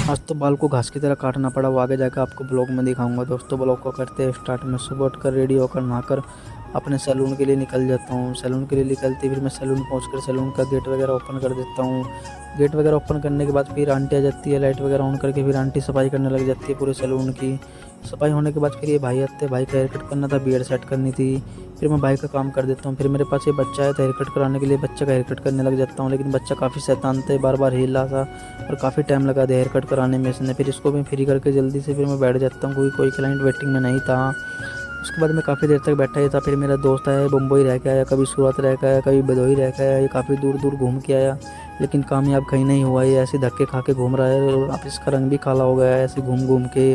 आज तो बाल को घास की तरह काटना पड़ा, वो आगे जाकर आपको ब्लॉग में दिखाऊंगा। दोस्तों ब्लॉग को करते हैं स्टार्ट। में सुबह उठकर रेडी होकर नहाकर अपने सैलून के लिए निकल जाता हूँ। सैलून के लिए निकलती फिर मैं सैलून पहुँचकर सैलून का गेट वगैरह ओपन कर देता हूँ। गेट वगैरह ओपन करने के बाद फिर आंटी आ जाती है, लाइट वगैरह ऑन करके फिर आंटी सफाई करने लग जाती है पूरे सैलून की। सफाई होने के बाद फिर ये भाई आते हैं, भाई का हेयर कट करना था, बियर्ड सेट करनी थी। फिर मैं भाई का काम कर देता हूँ। फिर मेरे पास ये बच्चा है तो हेयर कट कराने के लिए बच्चे का हेयर कट करने लग जाता हूँ। लेकिन बच्चा काफ़ी शैतान था, बार बार हिला था और काफ़ी टाइम लगा दिया हेयर कट कराने में इसने। फिर इसको भी फ्री करके जल्दी से फिर मैं बैठ जाता हूँ, कोई क्लाइंट वेटिंग में नहीं था। उसके बाद मैं काफ़ी देर तक बैठा ही था। फिर मेरा दोस्त आया, मुंबई रह के आया, कभी सूरत रह के आया, कभी भदोही रह के आया, ये काफ़ी दूर दूर घूम के आया, लेकिन कामयाब कहीं नहीं हुआ। ये ऐसे धक्के खा के घूम रहा है और अब इसका रंग भी काला हो गया है ऐसे घूम घूम के।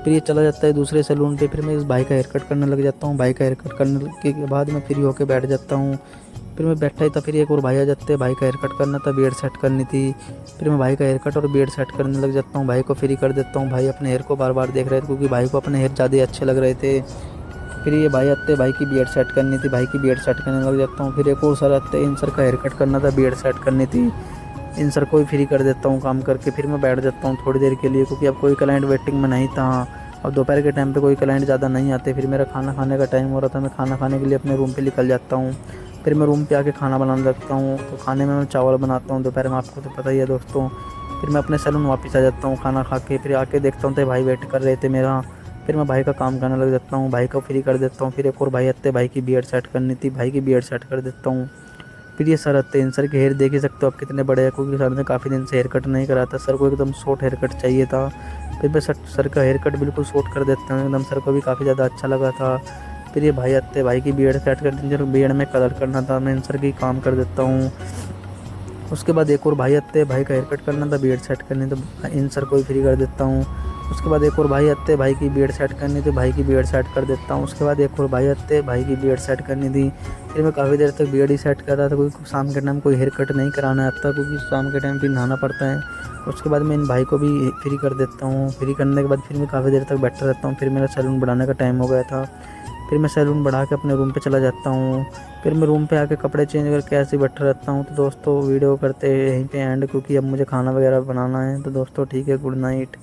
फिर ये चला जाता है दूसरे सैलून पे। फिर मैं इस भाई का हेयर कट करने लग जाता हूँ। भाई का हेयर कट करने के बाद मैं फ्री होकर बैठ जाता हूँ। फिर मैं बैठा ही था, फिर एक और भाई आ जाते हैं, भाई का हेयर कट करना था, बियर्ड सेट करनी थी। फिर मैं भाई का हेयर कट और बियर्ड सेट करने लग जाता हूँ, भाई को फ्री कर देता हूँ। भाई अपने हेयर को बार बार देख रहे थे क्योंकि भाई को अपने हेयर ज़्यादा अच्छे लग रहे थे। फिर ये भाई आते, भाई की बियर्ड सेट करनी थी, भाई की बियर्ड सेट करने लग जाता हूँ। फिर एक और सर आते, इन सर का हेयर कट करना था, बियर्ड सेट करनी थी, इन सर को भी फ्री कर देता हूँ काम करके। फिर मैं बैठ जाता हूँ थोड़ी देर के लिए क्योंकि अब कोई क्लाइंट वेटिंग में नहीं था। अब दोपहर के टाइम पे कोई क्लाइंट ज़्यादा नहीं आते। फिर मेरा खाना खाने का टाइम हो रहा था, मैं खाना खाने के लिए अपने रूम पे निकल जाता हूँ। फिर मैं रूम पे आके खाना बनाने लगता हूँ। तो खाने में मैं चावल बनाता हूँ दोपहर में, आपको तो पता ही है दोस्तों। फिर मैं अपने सैलून वापस आ जाता हूँ खाना खा के। फिर आके देखता हूँ तो भाई वेट कर रहे थे मेरा। फिर मैं भाई का काम करने लग जाता हूँ, भाई को फ्री कर देता हूँ। फिर एक और भाई आते, भाई की बियर्ड सेट करनी थी, भाई की बियर्ड सेट कर देता हूँ। फिर ये सर आते हैं, इन सर के हेयर देख ही सकते हो आप कितने बड़े हैं क्योंकि सर ने काफ़ी दिन से हेयर कट नहीं करा था। सर को एकदम शॉर्ट हेयर कट चाहिए था। फिर मैं सर का हेयर कट बिल्कुल शॉर्ट कर देता हूँ एकदम, सर को भी काफ़ी ज़्यादा अच्छा लगा था। फिर ये भाई आते, भाई की बियर्ड सेट कर दी, बियर्ड में कलर करना था, मैं इन सर की काम कर देता हूँ। उसके बाद एक और भाई आते हैं, भाई का हेयर कट करना था, बियर्ड सेट करनी, तो इन सर को भी फ्री कर देता हूँ। उसके बाद एक और भाई आते हैं, भाई की बियर्ड सेट करनी थी, भाई की बियर्ड सेट कर देता हूँ। उसके बाद एक और भाई आते हैं, भाई की बियर्ड सेट करनी थी। फिर मैं काफ़ी देर तक बियर्ड ही सेट कर रहा था क्योंकि शाम के टाइम कोई हेयर कट नहीं कराना आता क्योंकि शाम के टाइम फिर नहाना पड़ता है। उसके बाद मैं इन भाई को भी फ्री कर देता हूँ। फ्री करने के बाद फिर मैं काफ़ी देर तक बैठा रहता हूँ। फिर मेरा सैलून बढ़ाने का टाइम हो गया था। फिर मैं सैलून बढ़ा के अपने रूम पे चला जाता हूँ। फिर मैं रूम पे आके कपड़े चेंज करके ऐसे ही बैठा रहता हूँ। तो दोस्तों वीडियो करते यहीं पे एंड क्योंकि अब मुझे खाना वगैरह बनाना है। तो दोस्तों ठीक है, गुड नाइट।